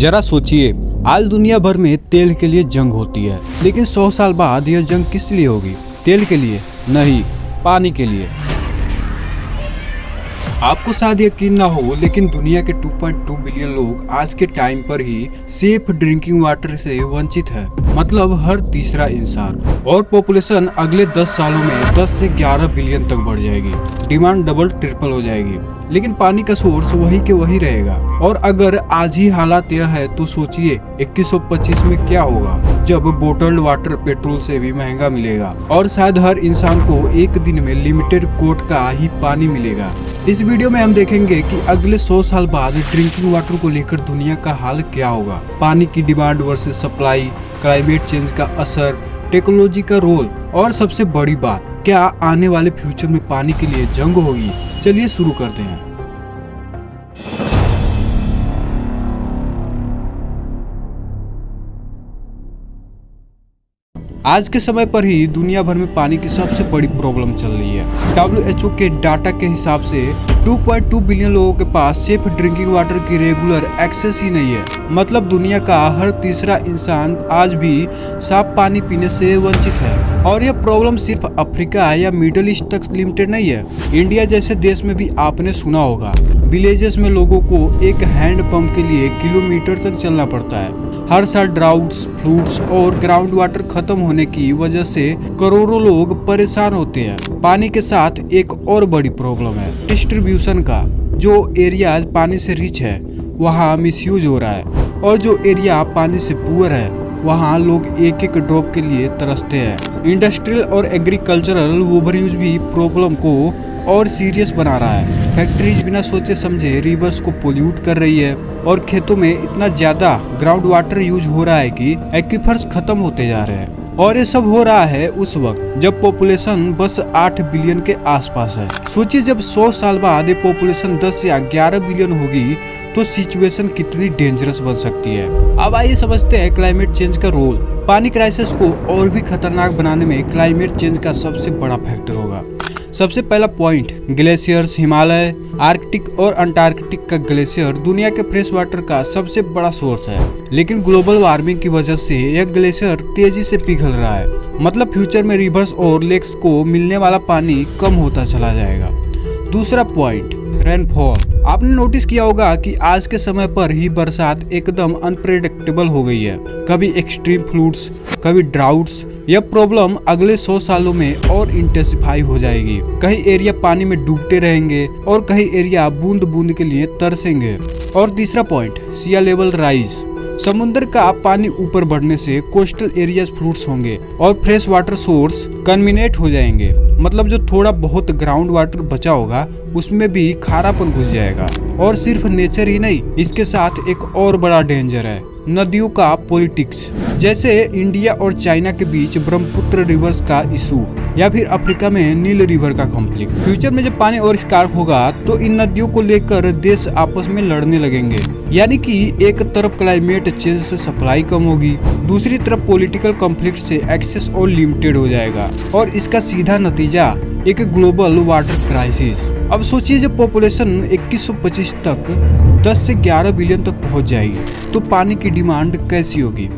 जरा सोचिए, आज दुनिया भर में तेल के लिए जंग होती है, लेकिन 100 साल बाद यह जंग किस लिए होगी? तेल के लिए नहीं, पानी के लिए। आपको शायद यकीन ना हो, लेकिन दुनिया के 2.2 बिलियन लोग आज के टाइम पर ही सेफ ड्रिंकिंग वाटर से वंचित है, मतलब हर तीसरा इंसान। और पॉपुलेशन अगले 10 सालों में 10 से 11 बिलियन तक बढ़ जाएगी। डिमांड डबल ट्रिपल हो जाएगी, लेकिन पानी का सोर्स वही के वही रहेगा। और अगर आज ही हालात यह है तो सोचिए 2125 में क्या होगा, जब बोटल्ड वाटर पेट्रोल से भी महंगा मिलेगा और शायद हर इंसान को एक दिन में लिमिटेड कोट का ही पानी मिलेगा। इस वीडियो में हम देखेंगे कि अगले 100 साल बाद ड्रिंकिंग वाटर को लेकर दुनिया का हाल क्या होगा, पानी की demand versus supply, climate change का असर, टेक्नोलॉजी का रोल और सबसे बड़ी बात, क्या आने वाले फ्यूचर में पानी के लिए जंग होगी। चलिए शुरू करते हैं। आज के समय पर ही दुनिया भर में पानी की सबसे बड़ी प्रॉब्लम चल रही है। WHO के डाटा के हिसाब से 2.2 बिलियन लोगों के पास सेफ ड्रिंकिंग वाटर की रेगुलर एक्सेस ही नहीं है। मतलब दुनिया का हर तीसरा इंसान आज भी साफ पानी पीने से वंचित है। और यह प्रॉब्लम सिर्फ अफ्रीका या मिडिल ईस्ट तक लिमिटेड नहीं है। इंडिया जैसे देश में भी आपने सुना होगा, विलेजेस में लोगों को एक हैंड पंप के लिए किलोमीटर तक चलना पड़ता है। हर साल ड्राउट्स, फ्लूड्स और ग्राउंड वाटर खत्म होने की वजह से करोड़ों लोग परेशान होते हैं। पानी के साथ एक और बड़ी प्रॉब्लम है डिस्ट्रीब्यूशन का। जो एरियाज पानी से रिच है वहाँ मिसयूज हो रहा है, और जो एरिया पानी से पुअर है वहाँ लोग एक एक ड्रॉप के लिए तरसते हैं। इंडस्ट्रियल और एग्रीकल्चरल ओवरयूज भी प्रॉब्लम को और सीरियस बना रहा है। फैक्ट्रीज बिना सोचे समझे रिवर्स को पोल्यूट कर रही है, और खेतों में इतना ज्यादा ग्राउंड वाटर यूज हो रहा है कि एक्वीफर्स खत्म होते जा रहे हैं। और ये सब हो रहा है उस वक्त जब पॉपुलेशन बस 8 बिलियन के आसपास है। सोचिए जब 100 साल बाद ये पॉपुलेशन 10 या 11 बिलियन होगी तो सिचुएशन कितनी डेंजरस बन सकती है। अब आइए समझते हैं क्लाइमेट चेंज का रोल। पानी क्राइसिस को और भी खतरनाक बनाने में क्लाइमेट चेंज का सबसे बड़ा फैक्टर होगा। सबसे पहला पॉइंट, ग्लेशियर्स। हिमालय, आर्कटिक और अंटार्कटिक का ग्लेशियर दुनिया के फ्रेश वाटर का सबसे बड़ा सोर्स है, लेकिन ग्लोबल वार्मिंग की वजह से यह ग्लेशियर तेजी से पिघल रहा है। मतलब फ्यूचर में रिवर्स और लेक्स को मिलने वाला पानी कम होता चला जाएगा। दूसरा पॉइंट, रेनफॉल। आपने नोटिस किया होगा कि आज के समय पर ही बरसात एकदम अनप्रेडिक्टेबल हो गई है। कभी एक्सट्रीम फ्लूड्स, कभी ड्राउट्स। यह प्रॉब्लम अगले 100 सालों में और इंटेंसिफाई हो जाएगी। कई एरिया पानी में डूबते रहेंगे और कई एरिया बूंद बूंद के लिए तरसेंगे। और तीसरा पॉइंट, सी लेवल राइज। समुद्र का पानी ऊपर बढ़ने से कोस्टल एरियाज फ्लूड्स होंगे और फ्रेश वाटर सोर्स कन्मिनेट हो जाएंगे। मतलब जो थोड़ा बहुत ग्राउंड वाटर बचा होगा उसमें भी खारापन घुस जाएगा। और सिर्फ नेचर ही नहीं, इसके साथ एक और बड़ा डेंजर है, नदियों का पॉलिटिक्स। जैसे इंडिया और चाइना के बीच ब्रह्मपुत्र रिवर्स का इशू, या फिर अफ्रीका में नील रिवर का कॉन्फ्लिक्ट। फ्यूचर में जब पानी और स्कार्फ होगा तो इन नदियों को लेकर देश आपस में लड़ने लगेंगे। यानी कि एक तरफ क्लाइमेट चेंज से सप्लाई कम होगी, दूसरी तरफ पॉलिटिकल कॉन्फ्लिक्ट से एक्सेस और लिमिटेड हो जाएगा, और इसका सीधा नतीजा एक ग्लोबल वाटर क्राइसिस। अब सोचिए जब पॉपुलेशन 2125 तक 10 से 11 बिलियन तक पहुंच जाएगी तो पानी की डिमांड कैसी होगी।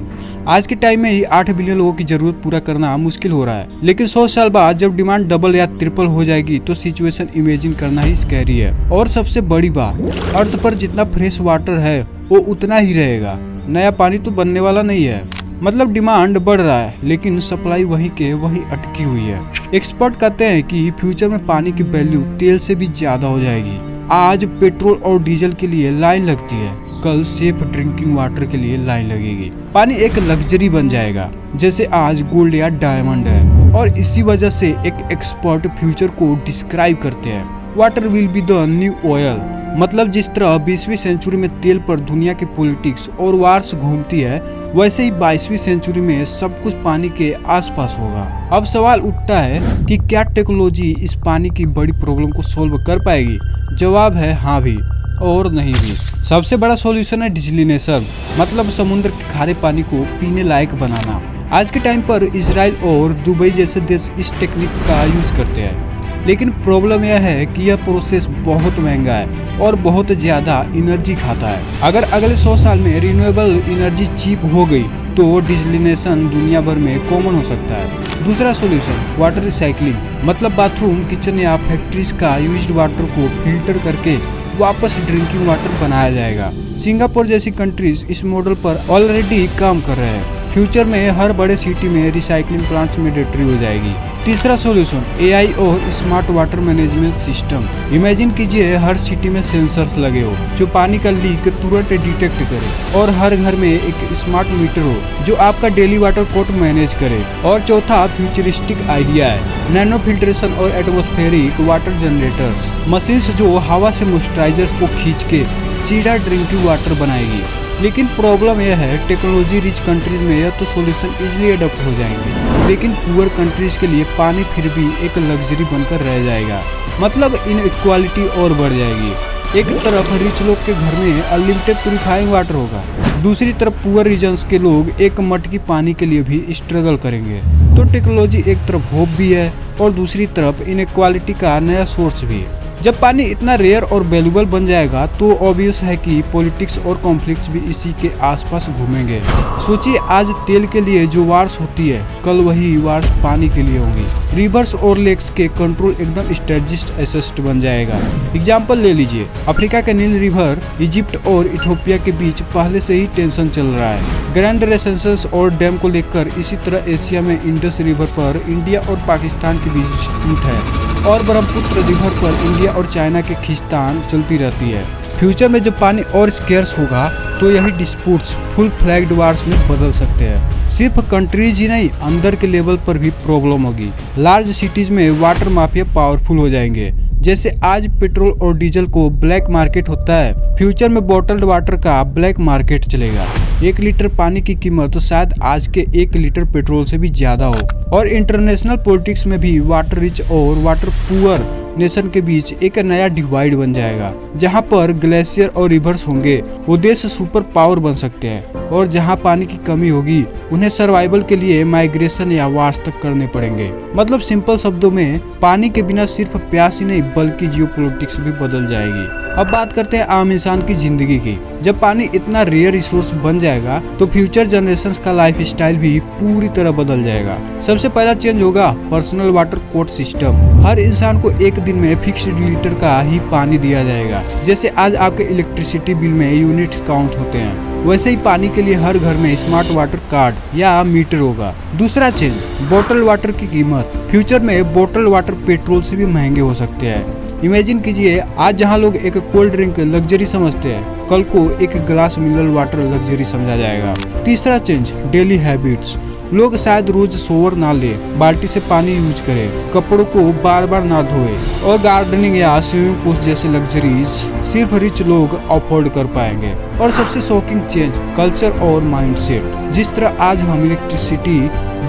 आज के टाइम में ही 8 बिलियन लोगों की जरूरत पूरा करना मुश्किल हो रहा है, लेकिन 100 साल बाद जब डिमांड डबल या ट्रिपल हो जाएगी तो सिचुएशन इमेजिन करना ही स्कैरी है। और सबसे बड़ी बात, अर्थ पर जितना फ्रेश वाटर है वो उतना ही रहेगा, नया पानी तो बनने वाला नहीं है। मतलब डिमांड बढ़ रहा है लेकिन सप्लाई वहीं के वहीं अटकी हुई है। एक्सपर्ट कहते हैं कि फ्यूचर में पानी की वैल्यू तेल से भी ज्यादा हो जाएगी। आज पेट्रोल और डीजल के लिए लाइन लगती है, कल सेफ ड्रिंकिंग वाटर के लिए लाइन लगेगी। पानी एक लग्जरी बन जाएगा जैसे आज गोल्ड या डायमंड है। और इसी वजह से एक एक्सपर्ट फ्यूचर को डिस्क्राइब करते हैं, water will be the new oil. मतलब जिस तरह 20वीं सेंचुरी में तेल पर दुनिया की पॉलिटिक्स और वार्स घूमती है, वैसे ही 22वीं सेंचुरी में सब कुछ पानी के आसपास होगा। अब सवाल उठता है कि क्या टेक्नोलॉजी इस पानी की बड़ी प्रॉब्लम को सोल्व कर पाएगी? जवाब है हाँ भी और नहीं भी। सबसे बड़ा सॉल्यूशन है डिसलिनेशन, मतलब समुद्र के खारे पानी को पीने लायक बनाना। आज के टाइम पर इजराइल और दुबई जैसे देश इस टेक्निक का यूज करते हैं। लेकिन प्रॉब्लम यह है कि यह प्रोसेस बहुत महंगा है और बहुत ज्यादा एनर्जी खाता है। अगर अगले 100 साल में रिन्यूएबल एनर्जी चीप हो गई तो डिसलिनेशन दुनिया भर में कॉमन हो सकता है। दूसरा सॉल्यूशन वाटर रिसाइकलिंग, मतलब बाथरूम, किचन या फैक्ट्रीज का यूज्ड वाटर को फिल्टर करके वापस ड्रिंकिंग वाटर बनाया जाएगा। सिंगापुर जैसी कंट्रीज इस मॉडल पर ऑलरेडी काम कर रहे हैं। फ्यूचर में हर बड़े सिटी में रिसाइकलिंग प्लांट्स मैंडेटरी हो जाएगी। तीसरा सॉल्यूशन एआई और smart water management system. Imagine कीजिए हर सिटी में सेंसर्स लगे हो जो पानी का लीक तुरंत डिटेक्ट करे और हर घर में एक स्मार्ट मीटर हो जो आपका डेली वाटर कोट मैनेज करे। और चौथा फ्यूचरिस्टिक आइडिया है नैनो फिल्ट्रेशन और एटमॉस्फेरिक वाटर जनरेटर्स, मशीन्स जो हवा से मॉइस्चराइजर को खींच के सीधा ड्रिंकिंग वाटर बनाएगी। लेकिन प्रॉब्लम यह है टेक्नोलॉजी रिच कंट्रीज में यह तो सॉल्यूशन इजीली अडॉप्ट हो जाएंगे, लेकिन पुअर कंट्रीज के लिए पानी फिर भी एक लग्जरी बनकर रह जाएगा। मतलब इनइक्वालिटी और बढ़ जाएगी। एक तरफ रिच लोग के घर में अनलिमिटेड प्यूरिफाइंग वाटर होगा, दूसरी तरफ पुअर रीजन्स के लोग एक मटकी पानी के लिए भी स्ट्रगल करेंगे। तो टेक्नोलॉजी एक तरफ होप भी है और दूसरी तरफ इनइक्वालिटी का नया सोर्स भी है। जब पानी इतना रेयर और वैल्यूबल बन जाएगा तो ऑब्वियस है कि पॉलिटिक्स और कॉन्फ्लिक्ट्स भी इसी के आसपास घूमेंगे। सोचिए आज तेल के लिए जो वार्स होती है कल वही वार्स पानी के लिए होंगी। रिवर्स और लेक्स के कंट्रोल एकदम स्ट्रेटेजिस्ट एसेट बन जाएगा। एग्जाम्पल ले लीजिए, अफ्रीका के नील रिवर इजिप्ट और इथियोपिया के बीच पहले से ही टेंशन चल रहा है ग्रैंड रेसेंसेस और डैम को लेकर। इसी तरह एशिया में इंडस रिवर पर इंडिया और पाकिस्तान के बीच डिस्प्यूट है और ब्रह्मपुत्र रिवर पर इंडिया और चाइना के खींचतान चलती रहती है। फ्यूचर में जब पानी और स्केर्स होगा तो यही डिस्प्यूट्स फुल फ्लैग्ड वार्स में बदल सकते हैं। सिर्फ कंट्रीज ही नहीं, अंदर के लेवल पर भी प्रॉब्लम होगी। लार्ज सिटीज में वाटर माफिया पावरफुल हो जाएंगे। जैसे आज पेट्रोल और डीजल को ब्लैक मार्केट होता है, फ्यूचर में बॉटल्ड वाटर का ब्लैक मार्केट चलेगा। 1 लीटर पानी की कीमत शायद आज के 1 लीटर पेट्रोल से भी ज्यादा हो। और इंटरनेशनल पॉलिटिक्स में भी वाटर रिच और वाटर पुअर नेशन के बीच एक नया डिवाइड बन जाएगा। जहां पर ग्लेशियर और रिवर्स होंगे वो देश सुपर पावर बन सकते हैं, और जहां पानी की कमी होगी उन्हें सर्वाइवल के लिए माइग्रेशन या वार्स तक करने पड़ेंगे। मतलब सिंपल शब्दों में पानी के बिना सिर्फ प्यास ही नहीं बल्कि जियोपॉलिटिक्स भी बदल जाएगी। अब बात करते हैं आम इंसान की जिंदगी की। जब पानी इतना रेयर रिसोर्स बन जाएगा तो फ्यूचर जनरेशंस का लाइफ स्टाइल भी पूरी तरह बदल जाएगा। सबसे पहला चेंज होगा पर्सनल वाटर कोट सिस्टम। हर इंसान को एक दिन में फिक्स्ड लीटर का ही पानी दिया जाएगा। जैसे आज आपके इलेक्ट्रिसिटी बिल में यूनिट काउंट होते हैं, वैसे ही पानी के लिए हर घर में स्मार्ट वाटर कार्ड या मीटर होगा। दूसरा चेंज बोतल वाटर की कीमत। फ्यूचर में बोतल वाटर पेट्रोल से भी महंगे हो सकते हैं। इमेजिन कीजिए आज जहां लोग एक कोल्ड ड्रिंक लग्जरी समझते हैं, कल को एक ग्लास मिनरल वाटर लग्जरी समझा जाएगा। तीसरा चेंज डेली हैबिट्स। लोग शायद रोज शॉवर ना ले, बाल्टी से पानी यूज करें, कपड़ों को बार बार ना धोए, और गार्डनिंग या स्विमिंग पूल जैसे लग्जरीज सिर्फ रिच लोग अफोर्ड कर पाएंगे। और सबसे शॉकिंग चेंज कल्चर और माइंडसेट। जिस तरह आज हम इलेक्ट्रिसिटी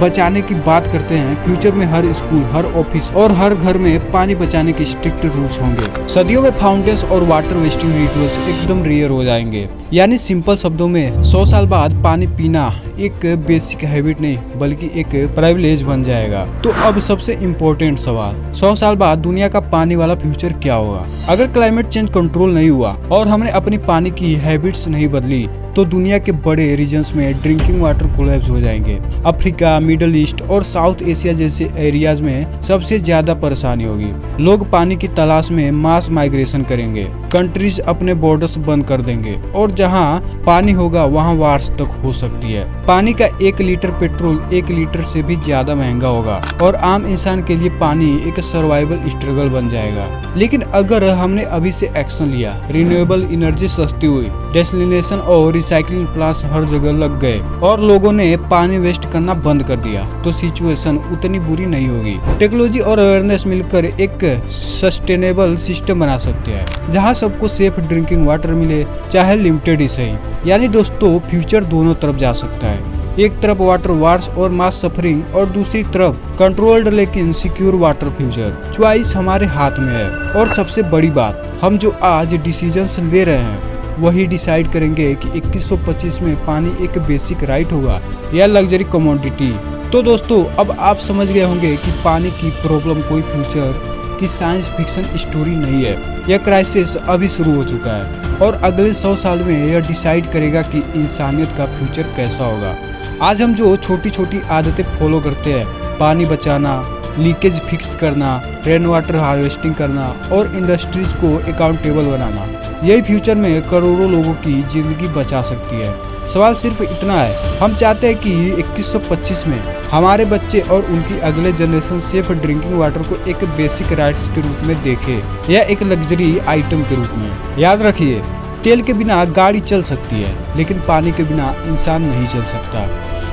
बचाने की बात करते हैं, फ्यूचर में हर स्कूल, हर ऑफिस और हर घर में पानी बचाने के स्ट्रिक्ट रूल्स होंगे। सदियों में फाउंटेन्स और वाटर वेस्टिंग रिचुअल्स एकदम रेयर हो जाएंगे। यानी सिंपल शब्दों में 100 साल बाद पानी पीना एक बेसिक हैबिट नहीं बल्कि एक प्रिविलेज बन जाएगा। तो अब सबसे इम्पोर्टेंट सवाल, 100 साल बाद दुनिया का पानी वाला फ्यूचर क्या होगा? अगर क्लाइमेट चेंज कंट्रोल नहीं हुआ और हमने अपनी पानी की हैबिट्स नहीं बदली तो दुनिया के बड़े रीजन्स में ड्रिंकिंग वाटर कोलैप्स हो जाएंगे। अफ्रीका, मिडल ईस्ट और साउथ एशिया जैसे एरियाज में सबसे ज्यादा परेशानी होगी। लोग पानी की तलाश में मास माइग्रेशन करेंगे, कंट्रीज अपने बॉर्डर्स बंद कर देंगे, और जहां पानी होगा वहां वार्स तक हो सकती है। पानी का 1 लीटर पेट्रोल 1 लीटर से भी ज्यादा महंगा होगा और आम इंसान के लिए पानी एक सर्वाइवल स्ट्रगल बन जाएगा। लेकिन अगर हमने अभी से एक्शन लिया, रिन्यूएबल एनर्जी सस्ती हुई, डेसलिनेशन और रिसाइकलिंग प्लांट्स हर जगह लग गए और लोगों ने पानी वेस्ट करना बंद कर दिया, तो सिचुएशन उतनी बुरी नहीं होगी। टेक्नोलॉजी और अवेयरनेस मिलकर एक सस्टेनेबल सिस्टम बना सकते हैं जहां सबको सेफ ड्रिंकिंग वाटर मिले, चाहे लिमिटेड ही सही। यानी दोस्तों फ्यूचर दोनों तरफ जा सकता है। एक तरफ वाटर वार्स और मास सफरिंग और दूसरी तरफ कंट्रोल्ड लेकिन सिक्योर वाटर फ्यूचर। चॉइस हमारे हाथ में है, और सबसे बड़ी बात, हम जो आज डिसीजंस ले रहे हैं वही डिसाइड करेंगे कि 2125 में पानी एक बेसिक राइट होगा या लग्जरी कमोडिटी। तो दोस्तों अब आप समझ गए होंगे कि पानी की प्रॉब्लम कोई फ्यूचर कि साइंस फिक्शन स्टोरी नहीं है। यह क्राइसिस अभी शुरू हो चुका है और अगले 100 साल में यह डिसाइड करेगा कि इंसानियत का फ्यूचर कैसा होगा। आज हम जो छोटी छोटी आदतें फॉलो करते हैं, पानी बचाना, लीकेज फिक्स करना, रेन वाटर हार्वेस्टिंग करना और इंडस्ट्रीज को अकाउंटेबल बनाना, यही फ्यूचर में करोड़ों लोगों की जिंदगी बचा सकती है। सवाल सिर्फ इतना है, हम चाहते हैं कि 2125 में हमारे बच्चे और उनकी अगले जनरेशन सेफ ड्रिंकिंग वाटर को एक बेसिक राइट्स के रूप में देखे या एक लग्जरी आइटम के रूप में। याद रखिए, तेल के बिना गाड़ी चल सकती है, लेकिन पानी के बिना इंसान नहीं चल सकता।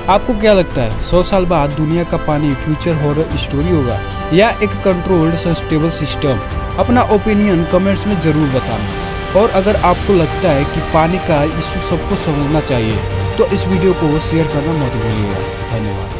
आपको क्या लगता है, 100 साल बाद दुनिया का पानी फ्यूचर हॉरर स्टोरी होगा या एक कंट्रोल्ड सस्टेनेबल सिस्टम? अपना ओपिनियन कमेंट्स में जरूर बताना। और अगर आपको लगता है कि पानी का इशू सबको समझना चाहिए तो इस वीडियो को शेयर करना मत भूलिएगा। धन्यवाद।